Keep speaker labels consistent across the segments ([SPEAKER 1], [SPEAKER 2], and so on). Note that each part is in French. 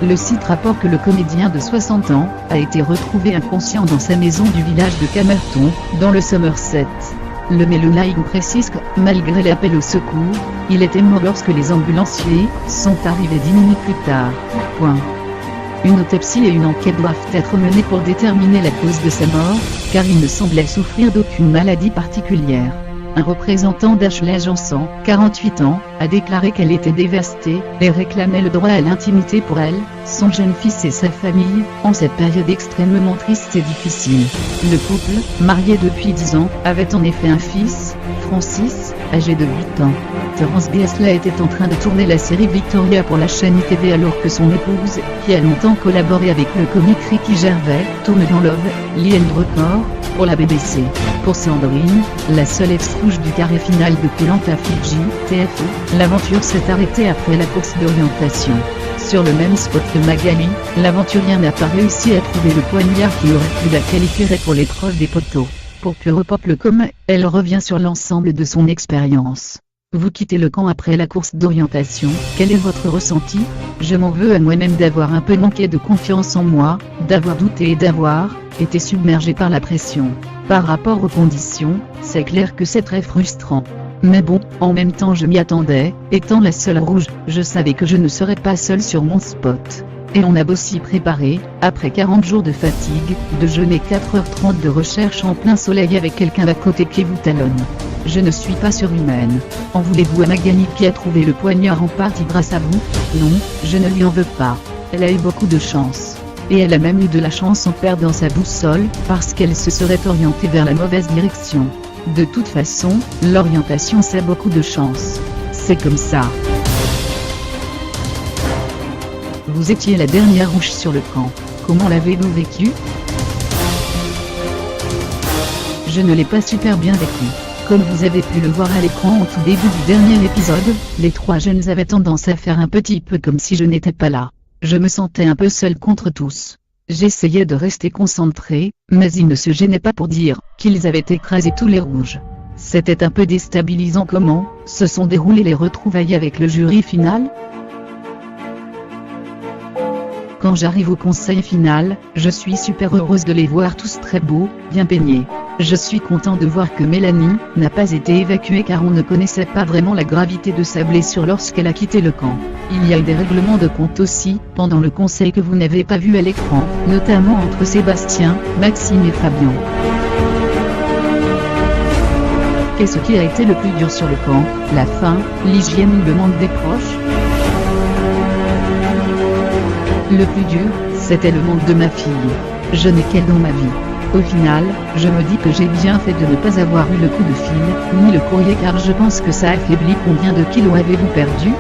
[SPEAKER 1] Le site rapporte que le comédien de 60 ans a été retrouvé inconscient dans sa maison du village de Camerton, dans le Somerset. Le Mail Online précise que, malgré l'appel au secours, il était mort lorsque les ambulanciers sont arrivés 10 minutes plus tard. Une autopsie et une enquête doivent être menées pour déterminer la cause de sa mort, car il ne semblait souffrir d'aucune maladie particulière. Un représentant d'Ashley Jansen, 48 ans, a déclaré qu'elle était dévastée et réclamait le droit à l'intimité pour elle, son jeune fils et sa famille, en cette période extrêmement triste et difficile. Le couple, marié depuis 10 ans, avait en effet un fils, Francis, âgé de 8 ans. Terence Biasla était en train de tourner la série Victoria pour la chaîne ITV alors que son épouse, qui a longtemps collaboré avec le comique Ricky Gervais, tourne dans Love, Lion Record, pour la BBC. Pour Sandrine, la seule ex-rouge du carré final de Koh Lanta Fidji, TFO, l'aventure s'est arrêtée après la course d'orientation. Sur le même spot que Magali, l'aventurien n'a pas réussi à trouver le poignard qui aurait pu la qualifier pour l'épreuve des poteaux. Pour Pure-Pop.com, elle revient sur l'ensemble de son expérience. Vous quittez le camp après la course d'orientation, quel est votre ressenti? Je m'en veux à moi-même d'avoir un peu manqué de confiance en moi, d'avoir douté et d'avoir été submergé par la pression. Par rapport aux conditions, c'est clair que c'est très frustrant. Mais bon, en même temps je m'y attendais, étant la seule rouge, je savais que je ne serais pas seule sur mon spot. Et on a beau s'y préparer, après 40 jours de fatigue, de jeûne et 4h30 de recherche en plein soleil avec quelqu'un à côté qui vous talonne. Je ne suis pas surhumaine. En voulez-vous à Magali qui a trouvé le poignard en partie grâce à vous? Non, je ne lui en veux pas. Elle a eu beaucoup de chance. Et elle a même eu de la chance en perdant sa boussole, parce qu'elle se serait orientée vers la mauvaise direction. De toute façon, l'orientation c'est beaucoup de chance. C'est comme ça. Vous étiez la dernière rouge sur le camp. Comment l'avez-vous vécu? Je ne l'ai pas super bien vécu. Comme vous avez pu le voir à l'écran au tout début du dernier épisode, les 3 jeunes avaient tendance à faire un petit peu comme si je n'étais pas là. Je me sentais un peu seul contre tous. J'essayais de rester concentré, mais ils ne se gênaient pas pour dire qu'ils avaient écrasé tous les rouges. C'était un peu déstabilisant. Comment se sont déroulées les retrouvailles avec le jury final? Quand j'arrive au conseil final, je suis super heureuse de les voir tous très beaux, bien peignés. Je suis content de voir que Mélanie n'a pas été évacuée car on ne connaissait pas vraiment la gravité de sa blessure lorsqu'elle a quitté le camp. Il y a eu des règlements de compte aussi, pendant le conseil que vous n'avez pas vu à l'écran, notamment entre Sébastien, Maxime et Fabien. Qu'est-ce qui a été le plus dur sur le camp? La faim, l'hygiène ou le manque des proches? Le plus dur, c'était le manque de ma fille. Je n'ai qu'elle dans ma vie. Au final, je me dis que j'ai bien fait de ne pas avoir eu le coup de fil, ni le courrier car je pense que ça affaiblit. Combien de kilos avez-vous perdu?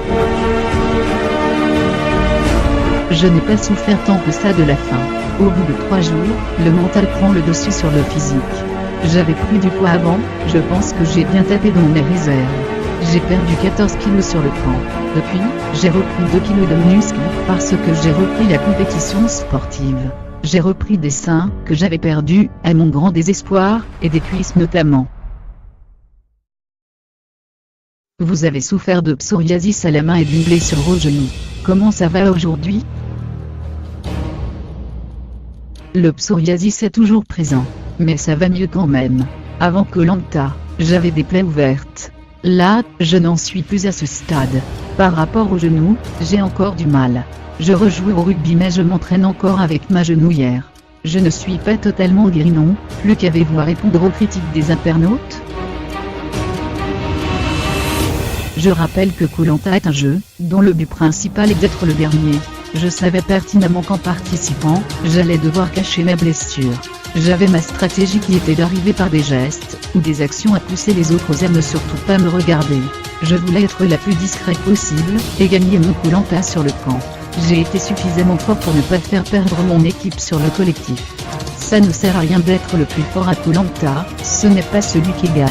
[SPEAKER 1] Je n'ai pas souffert tant que ça de la faim. Au bout de 3 jours, le mental prend le dessus sur le physique. J'avais pris du poids avant, je pense que j'ai bien tapé dans mes réserves. J'ai perdu 14 kilos sur le camp. Depuis, j'ai repris 2 kilos de muscles, parce que j'ai repris la compétition sportive. J'ai repris des seins, que j'avais perdus, à mon grand désespoir, et des cuisses notamment. Vous avez souffert de psoriasis à la main et d'une blessure au genou. Comment ça va aujourd'hui? Le psoriasis est toujours présent. Mais ça va mieux quand même. Avant Koh Lanta, j'avais des plaies ouvertes. Là, je n'en suis plus à ce stade. Par rapport au genou, j'ai encore du mal. Je rejoue au rugby mais je m'entraîne encore avec ma genouillère. Je ne suis pas totalement guéri non plus. Qu'avez-vous à répondre aux critiques des internautes? Je rappelle que Koh Lanta est un jeu, dont le but principal est d'être le dernier. Je savais pertinemment qu'en participant, j'allais devoir cacher ma blessure. J'avais ma stratégie qui était d'arriver par des gestes, ou des actions à pousser les autres à ne surtout pas me regarder. Je voulais être la plus discrète possible, et gagner mon Koh Lanta sur le camp. J'ai été suffisamment fort pour ne pas faire perdre mon équipe sur le collectif. Ça ne sert à rien d'être le plus fort à Koh Lanta, ce n'est pas celui qui gagne.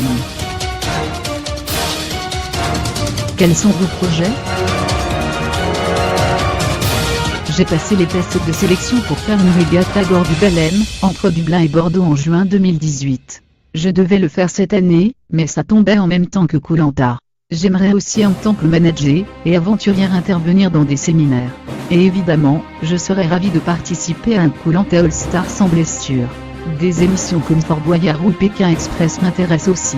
[SPEAKER 1] Quels sont vos projets? J'ai passé les tests de sélection pour faire une régate à Gore du Balem, entre Dublin et Bordeaux en juin 2018. Je devais le faire cette année, mais ça tombait en même temps que Koh Lanta. J'aimerais aussi en tant que manager et aventurière intervenir dans des séminaires. Et évidemment, je serais ravi de participer à un Koh-Lanta All-Star sans blessure. Des émissions comme Fort Boyard ou Pékin Express m'intéressent aussi.